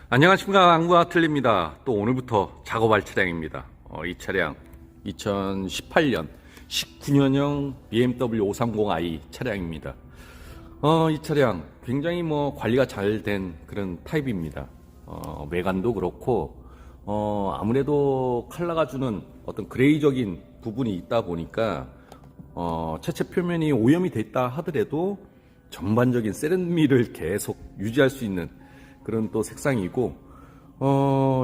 안녕하십니까. 안구가 틀립니다. 또 오늘부터 작업할 차량입니다. 이 차량 2018년 19년형 BMW 530i 차량입니다. 이 차량 굉장히 관리가 잘 된 그런 타입입니다. 외관도 그렇고 아무래도 컬러가 주는 어떤 그레이적인 부분이 있다 보니까 차체 표면이 오염이 됐다 하더라도 전반적인 세련미를 계속 유지할 수 있는 그런 또 색상이고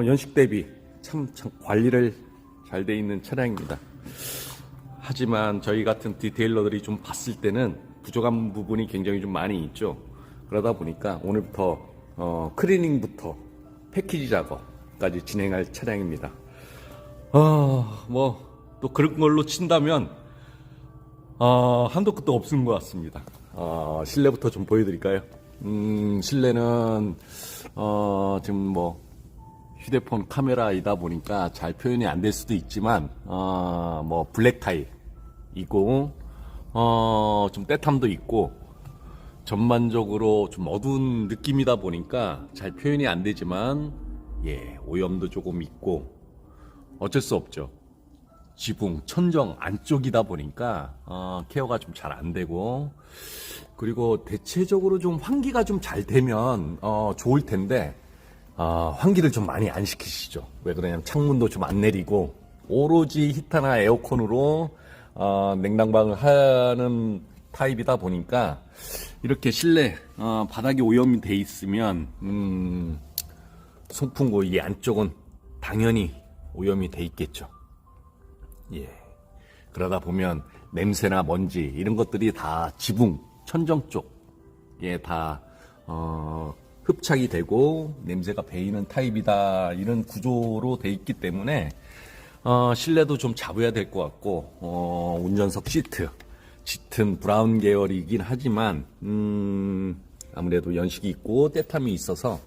연식 대비 참 관리를 잘 돼 있는 차량입니다. 하지만 저희 같은 디테일러들이 좀 봤을 때는 부족한 부분이 굉장히 좀 많이 있죠. 그러다 보니까 오늘부터 클리닝부터 패키지 작업까지 진행할 차량입니다. 또 그런 걸로 친다면 한도 끝도 없는 것 같습니다. 실내부터 좀 보여드릴까요? 실내는 지금 휴대폰 카메라이다 보니까 잘 표현이 안 될 수도 있지만 블랙 타입이고 좀 때탐도 있고 전반적으로 좀 어두운 느낌이다 보니까 잘 표현이 안 되지만 오염도 조금 있고 어쩔 수 없죠. 지붕, 천정 안쪽이다 보니까 케어가 좀 잘 안 되고, 그리고 대체적으로 좀 환기가 좀 잘 되면 좋을 텐데 환기를 좀 많이 안 시키시죠. 왜 그러냐면 창문도 좀 안 내리고 오로지 히터나 에어컨으로 냉난방을 하는 타입이다 보니까 이렇게 실내 바닥이 오염이 돼 있으면 송풍구 이 안쪽은 당연히 오염이 돼 있겠죠. 그러다 보면 냄새나 먼지 이런 것들이 다 지붕, 천정 쪽에 다 흡착이 되고 냄새가 배이는 타입이다, 이런 구조로 돼 있기 때문에 실내도 좀 잡아야 될 것 같고, 운전석 시트 짙은 브라운 계열이긴 하지만 아무래도 연식이 있고 때탐이 있어서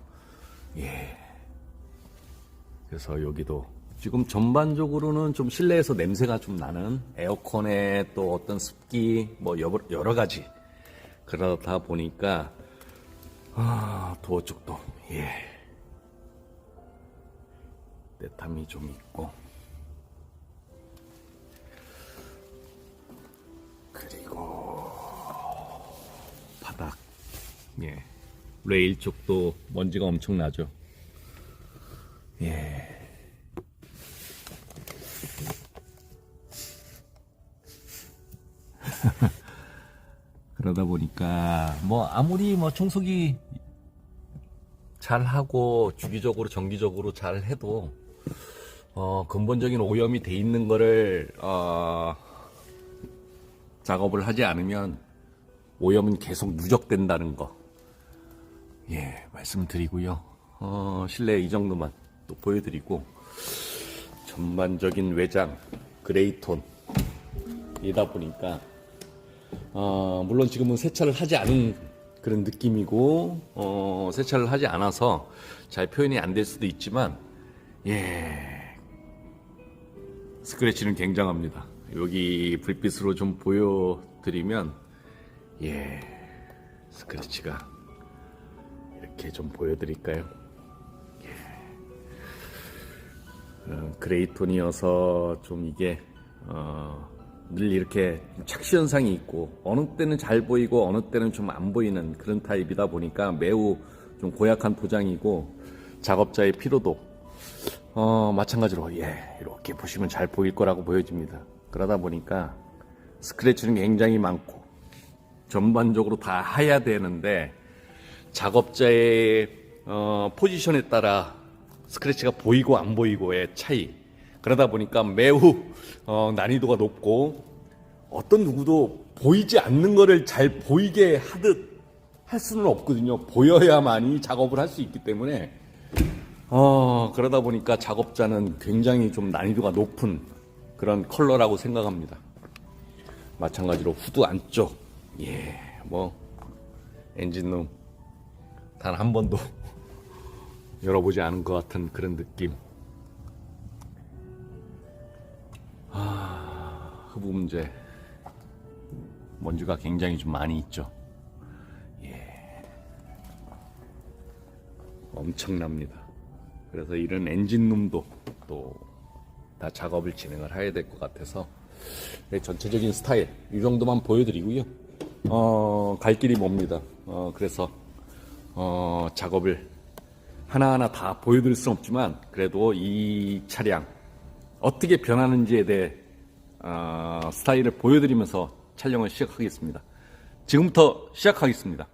그래서 여기도 지금 전반적으로는 좀 실내에서 냄새가 좀 나는, 에어컨에 또 어떤 습기 여러 가지 그러다 보니까 도어 쪽도 때탐이 좀 있고, 그리고 바닥 레일 쪽도 먼지가 엄청 나죠. 그러다 보니까 아무리 청소기 잘하고 주기적으로 정기적으로 잘 해도 근본적인 오염이 돼 있는 거를 작업을 하지 않으면 오염은 계속 누적된다는 거 말씀드리고요. 실내 이 정도만 또 보여드리고, 전반적인 외장 그레이톤이다 보니까 물론 지금은 세차를 하지 않은 그런 느낌이고, 세차를 하지 않아서 잘 표현이 안 될 수도 있지만 스크래치는 굉장합니다. 여기 불빛으로 좀 보여드리면 스크래치가 이렇게 좀 보여드릴까요? 그레이톤이어서 좀 이게 늘 이렇게 착시 현상이 있고, 어느 때는 잘 보이고 어느 때는 좀 안 보이는 그런 타입이다 보니까 매우 좀 고약한 도장이고, 작업자의 피로도 마찬가지로 이렇게 보시면 잘 보일 거라고 보여집니다. 그러다 보니까 스크래치는 굉장히 많고 전반적으로 다 해야 되는데, 작업자의 포지션에 따라 스크래치가 보이고 안 보이고의 차이, 그러다 보니까 매우 난이도가 높고, 어떤 누구도 보이지 않는 거를 잘 보이게 하듯 할 수는 없거든요. 보여야만이 작업을 할 수 있기 때문에 그러다 보니까 작업자는 굉장히 좀 난이도가 높은 그런 컬러라고 생각합니다. 마찬가지로 후드 안쪽 엔진룸 단 한 번도 열어보지 않은 것 같은 그런 느낌. 흡입 문제, 먼지가 굉장히 좀 많이 있죠. 엄청납니다. 그래서 이런 엔진룸도 또 다 작업을 진행을 해야 될 것 같아서 전체적인 스타일 이 정도만 보여드리고요. 갈 길이 멉니다. 그래서 작업을 하나하나 다 보여드릴 수는 없지만 그래도 이 차량 어떻게 변하는지에 대해 스타일을 보여드리면서 촬영을 시작하겠습니다. 지금부터 시작하겠습니다.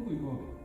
그리고 이거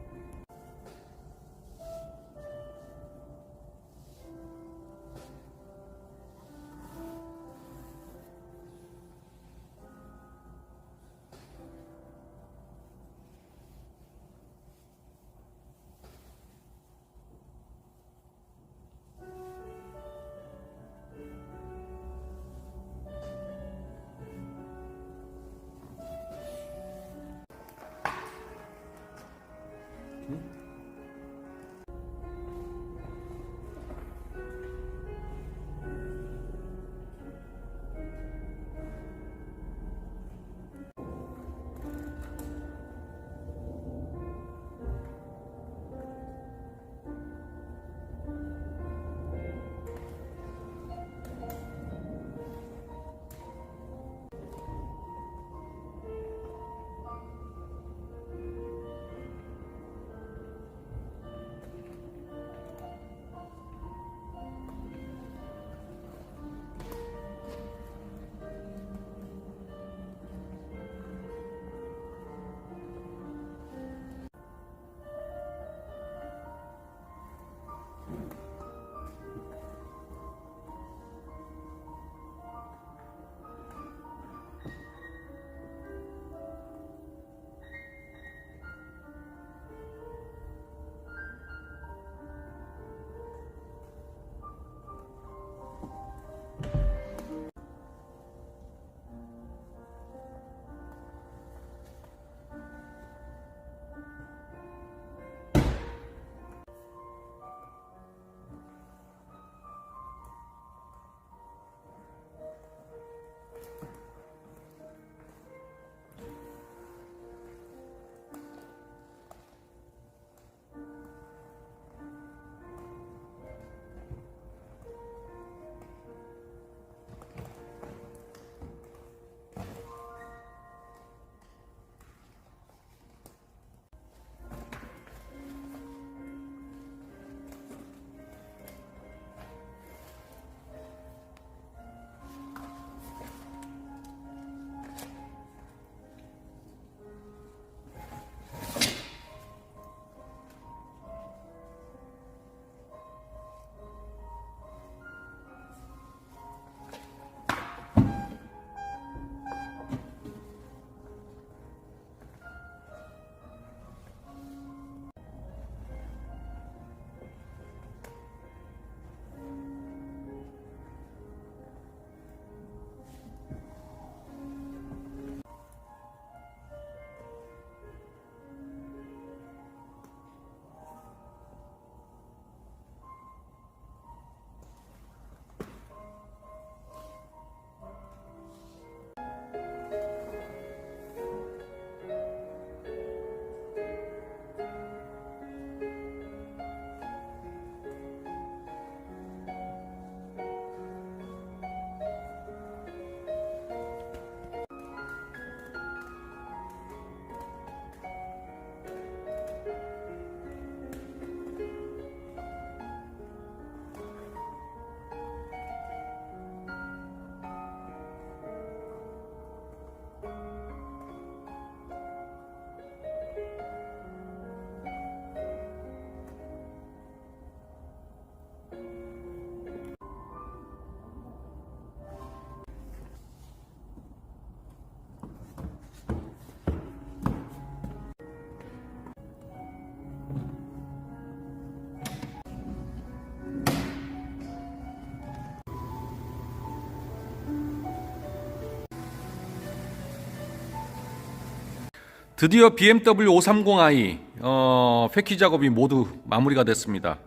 드디어 BMW 530i 패키지 작업이 모두 마무리가 됐습니다.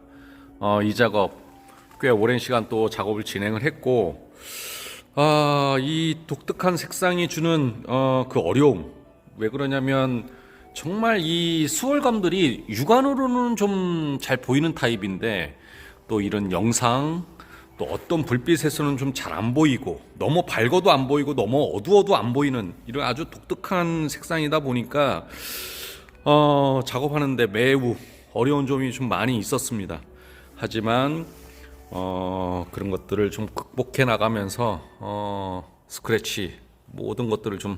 이 작업 꽤 오랜 시간 또 작업을 진행을 했고, 이 독특한 색상이 주는 그 어려움, 왜 그러냐면 정말 이 수월감들이 육안으로는 좀 잘 보이는 타입인데, 또 이런 영상, 또 어떤 불빛에서는 좀 잘 안 보이고, 너무 밝아도 안 보이고 너무 어두워도 안 보이는 이런 아주 독특한 색상이다 보니까 작업하는데 매우 어려운 점이 좀 많이 있었습니다. 하지만 그런 것들을 좀 극복해 나가면서 스크래치 모든 것들을 좀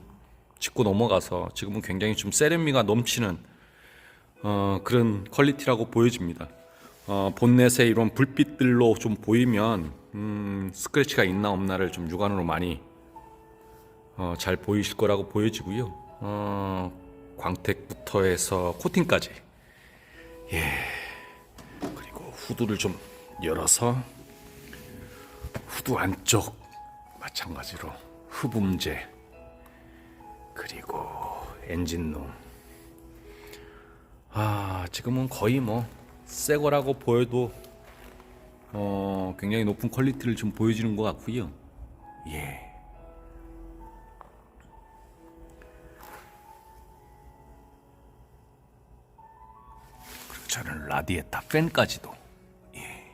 짚고 넘어가서 지금은 굉장히 좀 세련미가 넘치는 그런 퀄리티라고 보여집니다. 본넷에 이런 불빛들로 좀 보이면 스크래치가 있나 없나를 좀 육안으로 많이 잘 보이실 거라고 보여지고요. 광택부터 해서 코팅까지. 예. 그리고 후드를 좀 열어서 후드 안쪽 마찬가지로 흡음재, 그리고 엔진룸. 지금은 거의 뭐 새 거라고 보여도 굉장히 높은 퀄리티를 좀 보여주는 것 같고요. 예. 그리고 저는 라디에타 팬까지도, 예.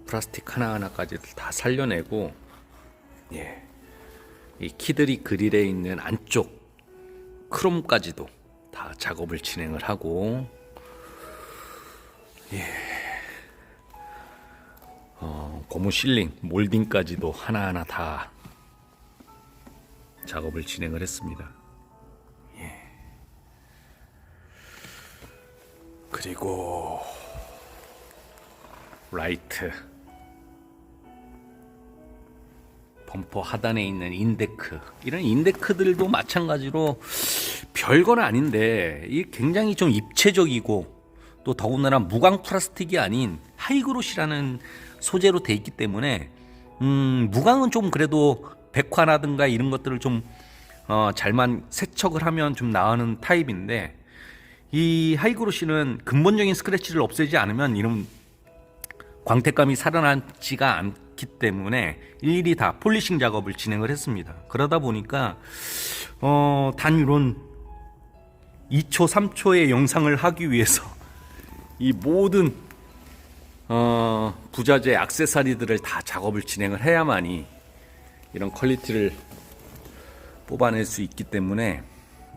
플라스틱 하나하나까지 다 살려내고, 예. 이 키드리 그릴에 있는 안쪽 크롬까지도 다 작업을 진행을 하고, 예. 고무 실링, 몰딩까지도 하나하나 다 작업을 진행을 했습니다. 예. 그리고 라이트, 범퍼 하단에 있는 인데크, 이런 인데크들도 마찬가지로 별건 아닌데 이게 굉장히 좀 입체적이고, 또 더군다나 무광 플라스틱이 아닌 하이그로시라는 소재로 돼 있기 때문에 무광은 좀 그래도 백화라든가 이런 것들을 좀 잘만 세척을 하면 좀 나오는 타입인데, 이 하이그로시는 근본적인 스크래치를 없애지 않으면 이런 광택감이 살아나지가 않기 때문에 일일이 다 폴리싱 작업을 진행을 했습니다. 그러다 보니까 단 이런 2초 3초의 영상을 하기 위해서 이 모든 부자재 액세서리들을 다 작업을 진행을 해야만이 이런 퀄리티를 뽑아낼 수 있기 때문에,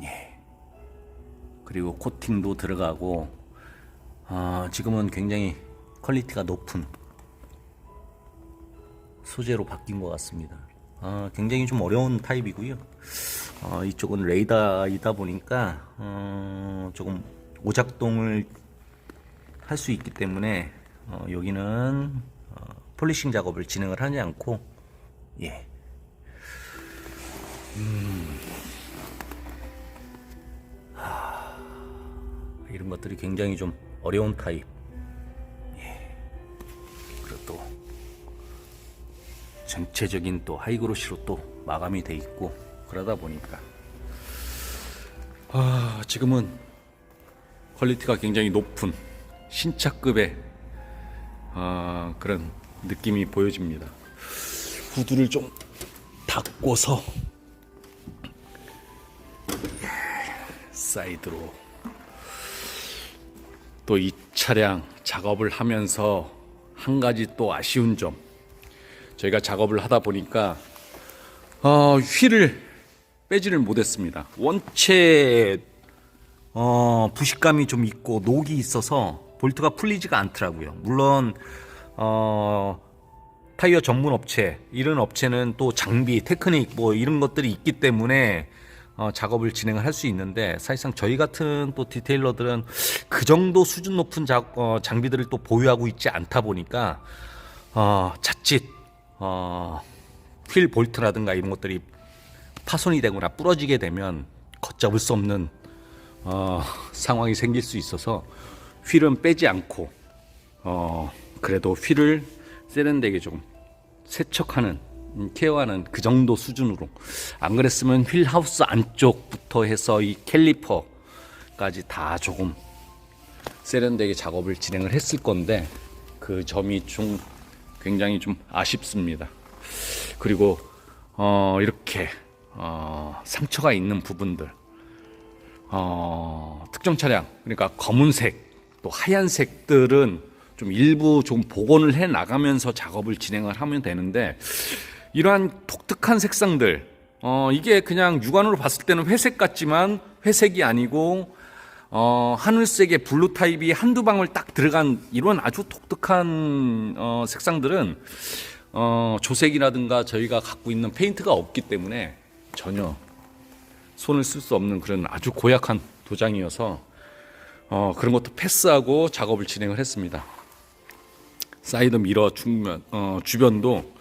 예. 그리고 코팅도 들어가고, 지금은 굉장히 퀄리티가 높은 소재로 바뀐 것 같습니다. 굉장히 좀 어려운 타입이고요. 이쪽은 레이더이다 보니까 조금 오작동을 할 수 있기 때문에 여기는 폴리싱 작업을 진행을 하지 않고, 예. 이런 것들이 굉장히 좀 어려운 타입. 예. 그리고 또 전체적인 또 하이그로시로 또 마감이 돼 있고, 그러다 보니까 지금은 퀄리티가 굉장히 높은 신차급의 그런 느낌이 보여집니다. 후드를 좀 닫고서 사이드로 또 이 차량 작업을 하면서 한 가지 또 아쉬운 점, 저희가 작업을 하다 보니까 휠을 빼지를 못했습니다. 원체 부식감이 좀 있고 녹이 있어서 볼트가 풀리지가 않더라고요. 물론 타이어 전문 업체, 이런 업체는 또 장비, 테크닉 뭐 이런 것들이 있기 때문에 작업을 진행을 할 수 있는데, 사실상 저희 같은 또 디테일러들은 그 정도 수준 높은 장비들을 또 보유하고 있지 않다 보니까 자칫 휠 볼트라든가 이런 것들이 파손이 되거나 부러지게 되면 걷잡을 수 없는 상황이 생길 수 있어서 휠은 빼지 않고 그래도 휠을 세련되게 좀 세척하는, 케어하는 그 정도 수준으로, 안 그랬으면 휠 하우스 안쪽부터 해서 이 캘리퍼까지 다 조금 세련되게 작업을 진행을 했을 건데, 그 점이 좀 굉장히 좀 아쉽습니다. 그리고 이렇게 상처가 있는 부분들, 특정 차량, 그러니까 검은색 또 하얀색들은 좀 일부 좀 복원을 해 나가면서 작업을 진행을 하면 되는데, 이러한 독특한 색상들, 이게 그냥 육안으로 봤을 때는 회색 같지만 회색이 아니고 하늘색의 블루 타입이 한두 방울 딱 들어간 이런 아주 독특한 색상들은 조색이라든가 저희가 갖고 있는 페인트가 없기 때문에 전혀 손을 쓸 수 없는 그런 아주 고약한 도장이어서 그런 것도 패스하고 작업을 진행을 했습니다. 사이드 미러 주변도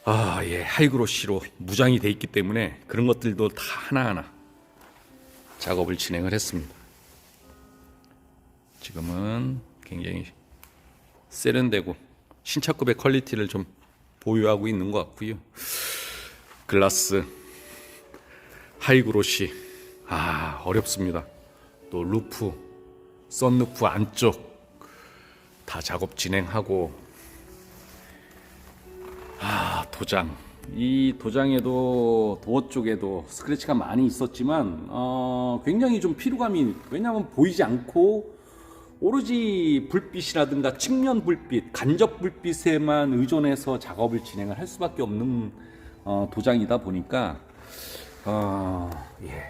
하이그로시로 무장이 돼 있기 때문에 그런 것들도 다 하나하나 작업을 진행을 했습니다. 지금은 굉장히 세련되고 신차급의 퀄리티를 좀 보유하고 있는 것 같고요. 글라스, 하이그로시, 어렵습니다. 또 루프, 썬루프 안쪽 다 작업 진행하고, 도장. 이 도장에도 도어 쪽에도 스크래치가 많이 있었지만 굉장히 좀 피로감이, 왜냐하면 보이지 않고 오로지 불빛이라든가 측면 불빛, 간접 불빛에만 의존해서 작업을 진행을 할 수밖에 없는 도장이다 보니까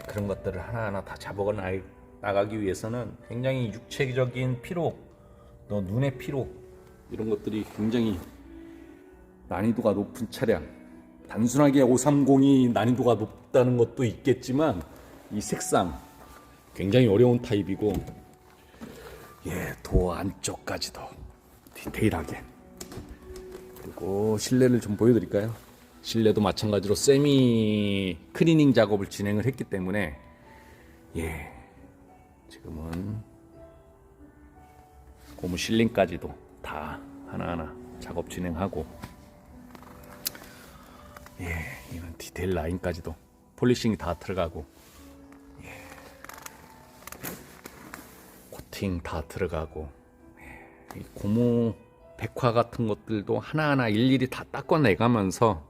그런 것들을 하나하나 다 잡아 나가기 위해서는 굉장히 육체적인 피로, 또 눈의 피로, 이런 것들이 굉장히 난이도가 높은 차량. 단순하게 530이 난이도가 높다는 것도 있겠지만 이 색상 굉장히 어려운 타입이고, 도어 안쪽까지도 디테일하게. 그리고 실내를 좀 보여드릴까요? 실내도 마찬가지로 세미 클리닝 작업을 진행을 했기 때문에 지금은 고무 실링까지도 다 하나하나 작업 진행하고, 이런 디테일 라인까지도 폴리싱이 다 들어가고, 코팅 다 들어가고, 이 고무 백화 같은 것들도 하나하나 일일이 다 닦아내가면서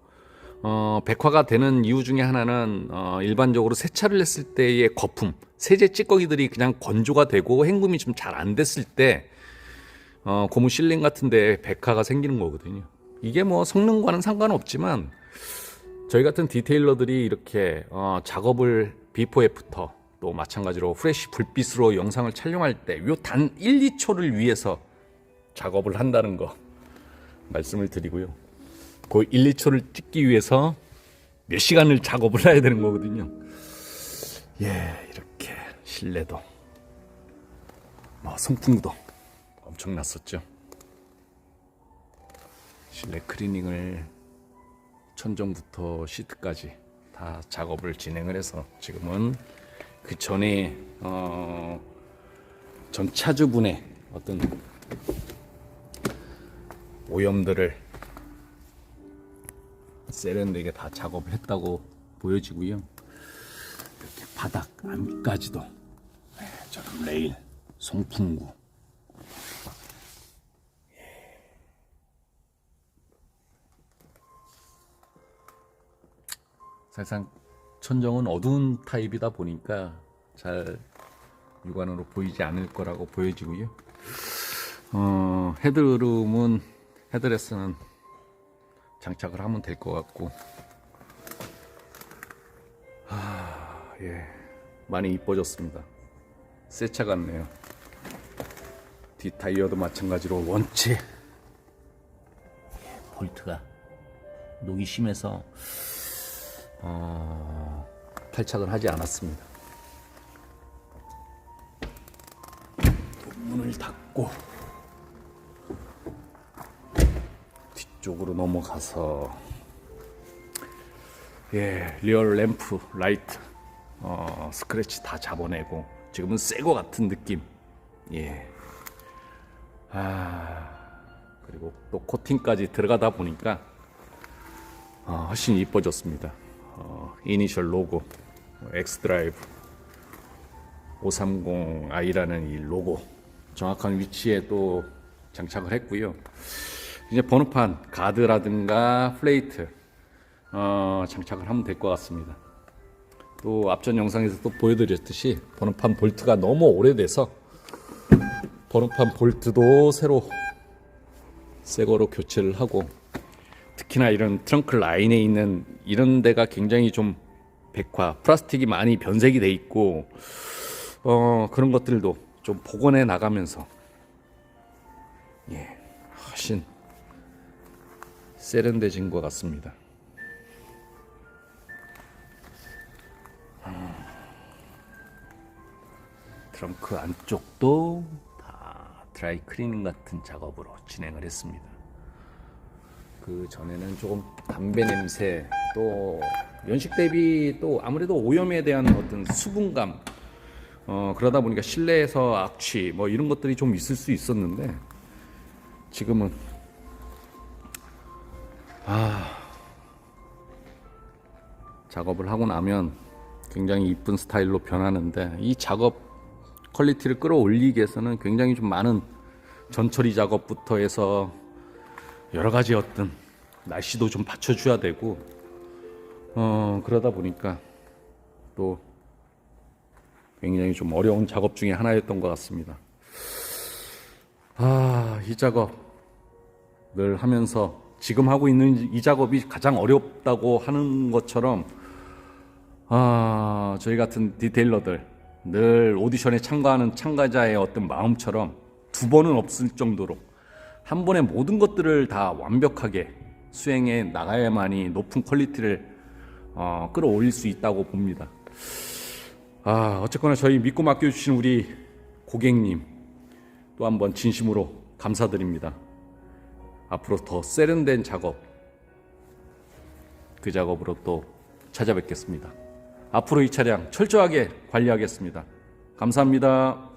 백화가 되는 이유 중에 하나는 일반적으로 세차를 했을 때의 거품, 세제 찌꺼기들이 그냥 건조가 되고 헹굼이 좀 잘 안 됐을 때 고무 실링 같은데 백화가 생기는 거거든요. 이게 뭐 성능과는 상관없지만 저희 같은 디테일러들이 이렇게 작업을 비포 애프터, 또 마찬가지로 프레쉬 불빛으로 영상을 촬영할 때 요 단 1, 2초를 위해서 작업을 한다는 거 말씀을 드리고요. 그 1, 2초를 찍기 위해서 몇 시간을 작업을 해야 되는 거거든요. 이렇게 실내도 송풍구도 엄청났었죠. 실내 클리닝을 천정부터 시트까지 다 작업을 진행을 해서 지금은 그 전에 전 차주분의 어떤 오염들을 세련되게 다 작업을 했다고 보여지고요. 이렇게 바닥 안까지도 저런 레일, 송풍구, 사실상 천정은 어두운 타입이다 보니까 잘 육안으로 보이지 않을 거라고 보여지고요. 헤드룸은 헤드레스는 장착을 하면 될 것 같고, 많이 이뻐졌습니다. 새 차 같네요. 뒷타이어도 마찬가지로 원체 볼트가 녹이 심해서 탈착을 하지 않았습니다. 문을 닫고 뒤쪽으로 넘어가서 리얼 램프 라이트 스크래치 다 잡아내고, 지금은 새 거 같은 느낌. 그리고 또 코팅까지 들어가다 보니까 훨씬 이뻐졌습니다. 이니셜 로고, 엑스드라이브 530i라는 이 로고 정확한 위치에 또 장착을 했고요. 이제 번호판, 가드라든가 플레이트 장착을 하면 될 것 같습니다. 또 앞전 영상에서 또 보여드렸듯이 번호판 볼트가 너무 오래돼서 번호판 볼트도 새 거로 교체를 하고, 특히나 이런 트렁크 라인에 있는 이런 데가 굉장히 좀 백화, 플라스틱이 많이 변색이 돼 있고 그런 것들도 좀 복원해 나가면서 훨씬 세련돼진 것 같습니다. 트렁크 안쪽도 다 드라이 클리닝 같은 작업으로 진행을 했습니다. 그 전에는 조금 담배 냄새, 또 연식 대비 또 아무래도 오염에 대한 어떤 수분감, 그러다 보니까 실내에서 악취 뭐 이런 것들이 좀 있을 수 있었는데, 지금은 작업을 하고 나면 굉장히 이쁜 스타일로 변하는데, 이 작업 퀄리티를 끌어올리기 위해서는 굉장히 좀 많은 전처리 작업부터 해서 여러 가지 어떤 날씨도 좀 받쳐줘야 되고, 그러다 보니까 또 굉장히 좀 어려운 작업 중에 하나였던 것 같습니다. 이 작업을 하면서 지금 하고 있는 이 작업이 가장 어렵다고 하는 것처럼, 저희 같은 디테일러들, 늘 오디션에 참가하는 참가자의 어떤 마음처럼 두 번은 없을 정도로 한 번에 모든 것들을 다 완벽하게 수행해 나가야만이 높은 퀄리티를 끌어올릴 수 있다고 봅니다. 어쨌거나 저희 믿고 맡겨주신 우리 고객님 또 한번 진심으로 감사드립니다. 앞으로 더 세련된 작업, 그 작업으로 또 찾아뵙겠습니다. 앞으로 이 차량 철저하게 관리하겠습니다. 감사합니다.